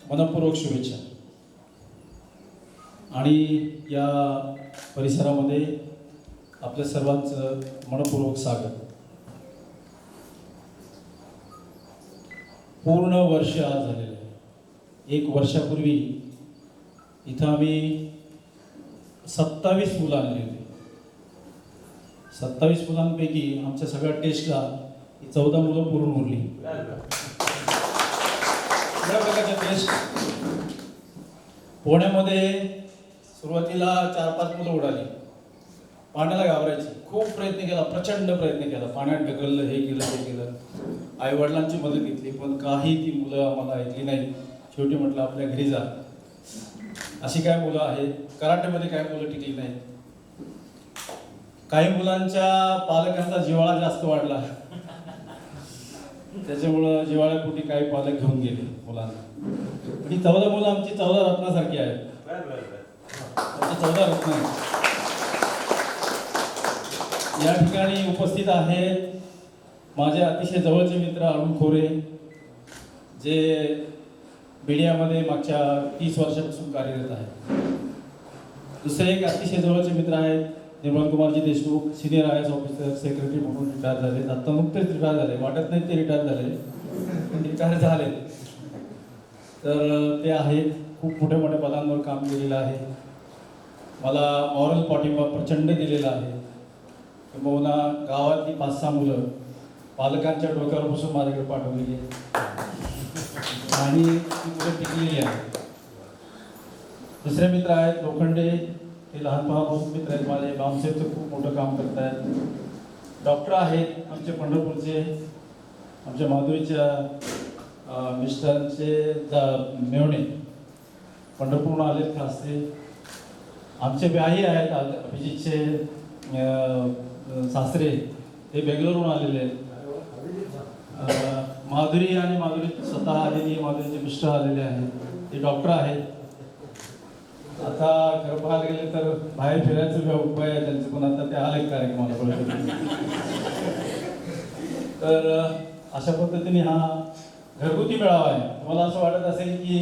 मनपूर्वक शुभेच्छा. आणि या परिसरामध्ये आपल्या सर्वांचं मनपूर्वक स्वागत. पूर्ण वर्ष आज झालेलं आहे. 1 वर्षापूर्वी इथं आम्ही 27 मुलं आणली होती. 27 मुलांपैकी आमच्या सगळ्या टेस्टला 14 मुलं पूर्ण उरली. या प्रकारच्या टेस्ट पुण्यामध्ये सुरुवातीला 4-5 मुलं उडाली. पाण्याला घाबरायची. खूप प्रयत्न केला, प्रचंड प्रयत्न केला. पाण्यात ढकललं, हे केलं ते केलं. आईवडिलांची मदत घेतली, पण काही ती मुलं आम्हाला ऐकली नाही. शेवटी म्हटलं आपल्या घरी जा. अशी काय मुलं आहेत, कराटेमध्ये काय मुलं टिकली नाहीत. काही मुलांच्या पालकांचा जिव्हाळा जास्त वाढला, त्याच्यामुळं जिव्हाळ्यापोटी काही पालक घेऊन गेले मुलांना. ही 14 मुलं आमची 14 रत्नासारखी आहेत. 14 रत्न या ठिकाणी उपस्थित आहेत. माझे अतिशय जवळचे मित्र अरुण खोरे, जे मीडियामध्ये मागच्या 30 वर्षापासून कार्यरत आहेत. दुसरे एक अतिशय जवळचे मित्र आहेत Nirmal Kumarji Deshmukh, senior IAS officer, secretary म्हणून रिटायर झाले. आता नुकतेच रिटायर झाले, वाटत नाही ते रिटायर झाले, पण रिटायर झाले. तर ते आहेत, खूप मोठ्या मोठ्या पदांवर काम केलेलं आहे. मला मॉरल पाठिंबा प्रचंड दिलेला आहे. किंबहुना गावातली 5-6 मुलं पालकांच्या डोक्यावर बसून माझ्याकडे पाठवलेली आहे आणि ती मुलं टिकलेली आहेत. दुसरे मित्र आहेत लोखंडे, हे लहानपणापासून मित्र आहेत माझे. बामसेबचं खूप मोठं काम करत आहेत. डॉक्टर आहेत आमचे पंढरपूरचे, आमच्या माधुरीच्या मिस्टरांचे मेवणे पंढरपूरहून आलेत खास ते. आमचे व्याही आहेत अभिजितचे सासरे, ते बेंगलोरहून आलेले आहेत. माधुरी आणि माधुरी स्वतः आलेली, माधुरीचे मिस्टर आलेले आहेत, ते डॉक्टर आहेत. आता खरं पाहायला गेले तर बाहेर फिरायचं उपाय आहे त्यांचं, पण आता ते आले कार्यक्रमाला बोलतो. तर अशा पद्धतीने हा घरगुती मेळावा आहे. तुम्हाला असं वाटत असेल की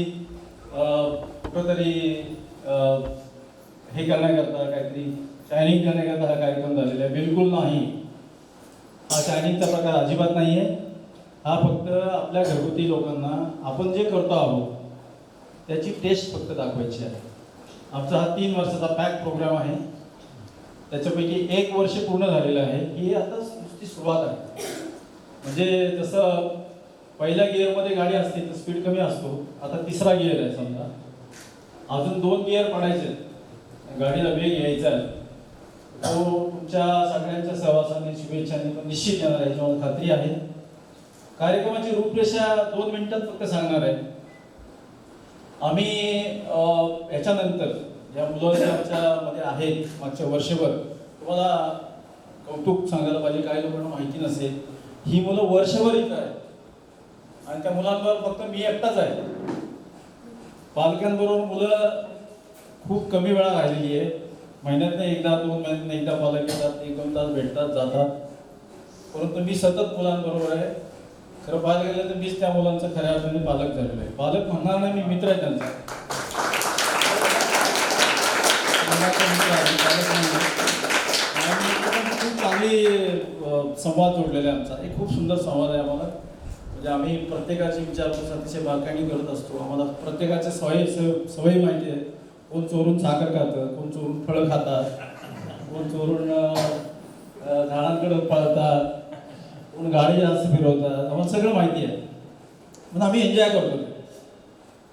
कुठंतरी हे करण्याकरता, काहीतरी शायनिंग करण्याकरता हा कार्यक्रम झालेला आहे. बिलकुल नाही. हा शायनिंगचा प्रकार अजिबात नाही आहे. हा फक्त आपल्या घरगुती लोकांना आपण जे करतो आहोत त्याची टेस्ट फक्त दाखवायची आहे. आमचा हा 3 वर्षाचा पॅक प्रोग्राम आहे. त्याच्यापैकी 1 वर्ष पूर्ण झालेलं आहे. ही आता नुसती सुरुवात आहे. म्हणजे जसं पहिल्या गिअरमध्ये गाडी असते तर स्पीड कमी असतो, आता 3रा गिअर आहे समजा, अजून 2 गिअर पडायचे, गाडीला वेग यायचा आहे. तो तुमच्या सगळ्यांच्या सहवासाने, शुभेच्छाने पण निश्चित येणार आहे, याची मला खात्री आहे. कार्यक्रमाची रूपरेषा 2 मिनिटात फक्त सांगणार आहे. आम्ही याच्यानंतर या मुलं जे आमच्यामध्ये आहेत मागच्या वर्षभर, तुम्हाला कौतुक सांगायला पाहिजे, काही लोकांना माहिती नसेल, ही मुलं वर्षभर इथं आहेत आणि त्या मुलांवर फक्त मी एकटाच आहे. पालकांबरोबर मुलं खूप कमी वेळा राहिलेली आहे. महिन्यातनं एकदा, 2 महिन्यातनं एकदा पालक येतात, 1-2 तास भेटतात, जातात. परंतु मी सतत मुलांबरोबर आहे. खरं पाहायला गेलं तर मीच त्या मुलांचा खऱ्या अर्थाने पालक झालेलो आहे. पालक म्हणणार नाही, मी मित्र आहे त्यांचा. खूप चांगली संवाद जोडलेला आहे आमचा. एक खूप सुंदर संवाद आहे आम्हाला. म्हणजे आम्ही प्रत्येकाची विचारपूस अतिशय बारकाईने करत असतो. आम्हाला प्रत्येकाच्या सवयी माहिती आहे. कोण चोरून साखर खातं, कोण चोरून फळं खातात, कोण चोरून झाडांकडे पळतात, कोण गाडी जास्त फिरवतात, आम्हाला सगळं माहिती आहे. पण आम्ही एन्जॉय करतो.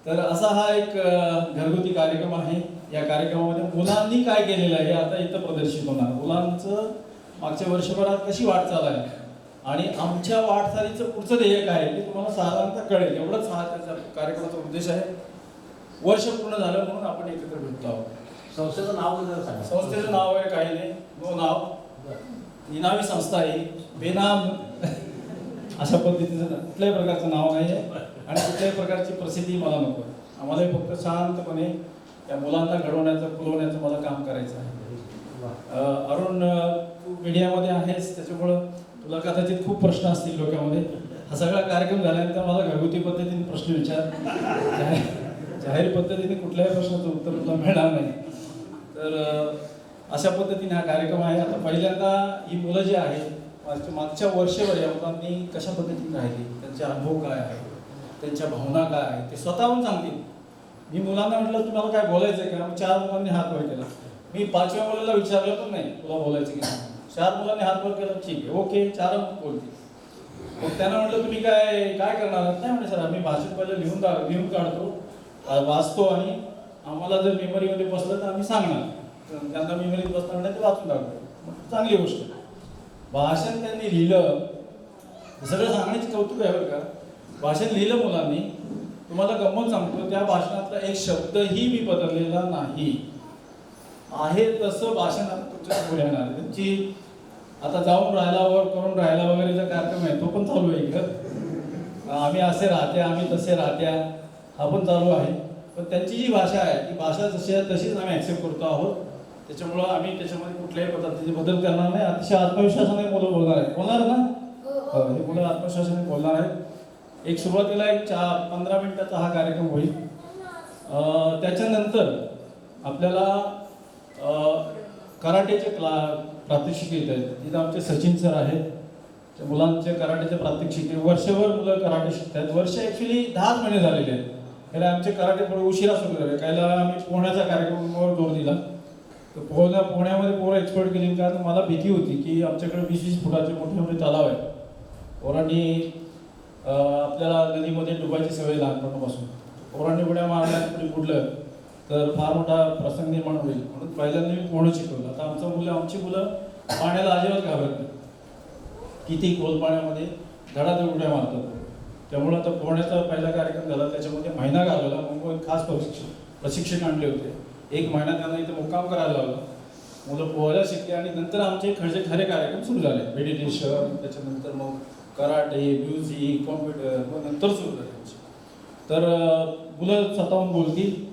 तर असा हा एक घरगुती कार्यक्रम आहे. या कार्यक्रमामध्ये मुलांनी काय केलेलं आहे हे आता इथं प्रदर्शित होणार. मुलांचं मागच्या वर्षभरात कशी वाटचाल आहे आणि आमच्या वाटचालीचं पुढचं ध्येय काय आहे ते तुम्हाला साधारणतः कळेल. एवढंच हा त्याचा कार्यक्रमाचा उद्देश आहे. वर्ष पूर्ण झालं म्हणून आपण एकत्र भेटलो आहोत. संस्थेचं नाव जरा सांगा. संस्थेचं नाव आहे काही नाही, नो नाव. निनावी संस्था आहे, बेनाम अशा पद्धतीचं कुठल्याही प्रकारचं नाव नाही आहे आणि कुठल्याही प्रकारची प्रसिद्धी मला नको. आम्हाला फक्त शांतपणे त्या मुलांना घडवण्याचं, फुलवण्याचं मला काम करायचं आहे. अरुण, तू मीडियामध्ये आहेस त्याच्यामुळं तुला कदाचित खूप प्रश्न असतील डोक्यामध्ये. हा सगळा कार्यक्रम झाल्यानंतर मला घरगुती पद्धतीने प्रश्न विचार, जाहीर पद्धतीने कुठल्याही प्रश्नाचं उत्तर तुला मिळणार नाही. तर अशा पद्धतीने हा कार्यक्रम आहे. आता पहिल्यांदा ही मुलं जी आहेत मागच्या वर्षभर या मुलांनी कशा पद्धतीने राहिली, त्यांचे अनुभव काय आहे, त्यांच्या भावना काय आहेत ते स्वतःहून सांगतील. मी मुलांना म्हटलं तुम्हाला काय बोलायचं आहे का, मग 4 मुलांनी हात वर केला. मी 5व्या मुलाला विचारलं पण नाही तुला बोलायचं की नाही. 4 मुलांनी हात वर केला, ठीक आहे ओके 4 बोलतील. मग त्यांना म्हटलं तुम्ही काय काय करणार आहात. नाही म्हणे सर आम्ही भाषण पहिलं लिहून काढतो, वाचतो आणि आम्हाला जर मेमरीमध्ये बसलं तर आम्ही सांगणार. त्यांना मेमरीत बसणार नाही ते वाचून टाकतो. चांगली गोष्ट. भाषण त्यांनी लिहिलं, सगळं सांगण्याची कौतुक आहे बरं का. भाषण लिहिलं मुलांनी. तुम्हाला गंमत सांगतो, त्या भाषणातला एक शब्दही मी बदललेला नाही. आहे तसं भाषण आता तुमच्या पुढे येणार आहे. त्यांची आता जाऊन राहायला करून राहायला वगैरेचा कार्यक्रम आहे तो पण चालू आहे इकडं. आम्ही असे राहत्या, आम्ही तसे राहत्या, हा पण चालू आहे. पण त्यांची जी भाषा आहे ती भाषा जशी आहे तशीच आम्ही ॲक्सेप्ट करतो आहोत. त्याच्यामुळं आम्ही त्याच्यामध्ये कुठल्याही पद्धतीचे बदल करणार नाही. अतिशय आत्मविश्वासाने मुलं बोलणार आहेत. बोलणार ना, हे मुलं आत्मविश्वासाने बोलणार आहेत. एक सुरुवातीला 15 मिनिटाचा हा कार्यक्रम होईल. त्याच्यानंतर आपल्याला कराटेचे प्रात्यक्षिक येत आहेत. तिथं आमचे सचिन सर आहेत. त्या मुलांचे कराटेचे प्रात्यक्षिक वर्षभर मुलं कराटे शिकतात. वर्ष ॲक्च्युली 10 महिने झालेले आहेत. त्याला आमचे कराटे थोडे उशिरा सुरू झाले. कायला आम्ही पोहण्याचा कार्यक्रमावर जोर दिला. तर पोहण्यामध्ये पोरं एक्सपर्ट केली. कारण मला भीती होती की आमच्याकडे 20-20 फुटाचे मोठे मोठे तलाव आहेत. पोरांनी आपल्याला नदीमध्ये डुबायची सवय लहानपणापासून. पोरांनी उड्या मारल्या कुठे बुडलं तर फार मोठा प्रसंग निर्माण होईल. म्हणून पहिल्यांदा मी पोहणं शिकवलं. आता आमची मुलं पाण्याला अजिबात घाबरत नाही. किती खोल पाण्यामध्ये धडाधड उड्या मारतात. त्यामुळे आता पोहण्याचा पहिला कार्यक्रम झाला. त्याच्यामध्ये महिना घालवला. मुंबईत खास प्रशिक्षक आणले होते. 1 महिना त्यांना इथे मुक्काम करायला लावला. मुलं पोहायला शिकले आणि नंतर आमचे खरे कार्यक्रम सुरू झाले. मेडिटेशन, त्याच्यानंतर मग कराटे, म्युझिक, कॉम्प्युटर मग नंतर सुरू झाले. तर मुलं स्वतःहून बोलतील.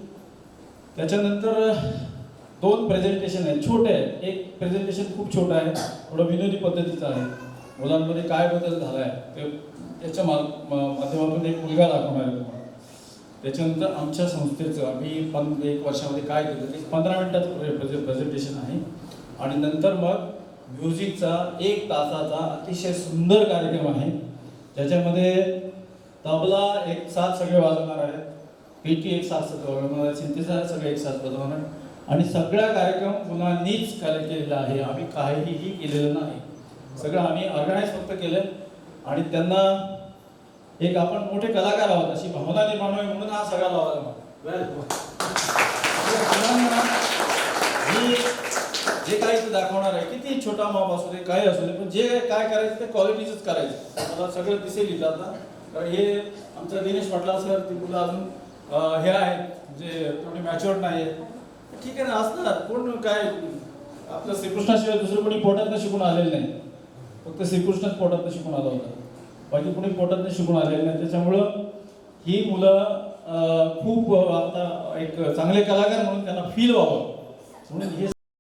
त्याच्यानंतर 2 प्रेझेंटेशन आहेत, छोटे आहेत. एक प्रेझेंटेशन खूप छोटं आहे, थोडं विनोदी पद्धतीचं आहे. मुलांमध्ये काय बदल झाला आहे ते त्याच्या माध्यमातून एक मुलगा दाखवणार आहे तुम्हाला. त्याच्यानंतर आमच्या संस्थेचं आम्ही 1 वर्षामध्ये काय केलं ते 15 मिनिटाचं प्रेझेंटेशन आहे. आणि नंतर मग म्युझिकचा 1 तासाचा अतिशय सुंदर कार्यक्रम आहे. ज्याच्यामध्ये तबला एक साथ सगळे वाजवणार आहेत, पेटी एक साथ वाजवणार आहे, सिंथेसायझर सगळे एक साथ वाजवणार आहे. आणि सगळा कार्यक्रम मुलांनीच केलेला आहे. आम्ही काहीही केलेलं नाही. सगळं आम्ही ऑर्गनाईज फक्त केलं. आणि त्यांना एक आपण मोठे कलाकार आहोत अशी भावना निर्माण होईल म्हणून हा सगळा लावला. जे काही ते दाखवणार आहे, किती छोटा माप असू दे, काही असू दे, पण जे काय करायचं ते क्वालिटीच करायचं. मला सगळं दिसेल इथं आता. कारण हे आमचं दिनेश पाटला सर, ती मुलं अजून हे आहेत जे थोडी मॅच्युअर नाही आहेत. ठीक आहे ना, असणार. कोण काय आपलं श्रीकृष्णाशिवाय दुसरं कोणी पोटातनं शिकून आलेलं नाही. फक्त श्रीकृष्णच पोटातनं शिकून आला होता, बाकी कोणी पोटातनं शिकून आलेलं नाही. त्याच्यामुळं ही मुलं खूप आता एक चांगले कलाकार म्हणून त्यांना फील व्हावं म्हणून हे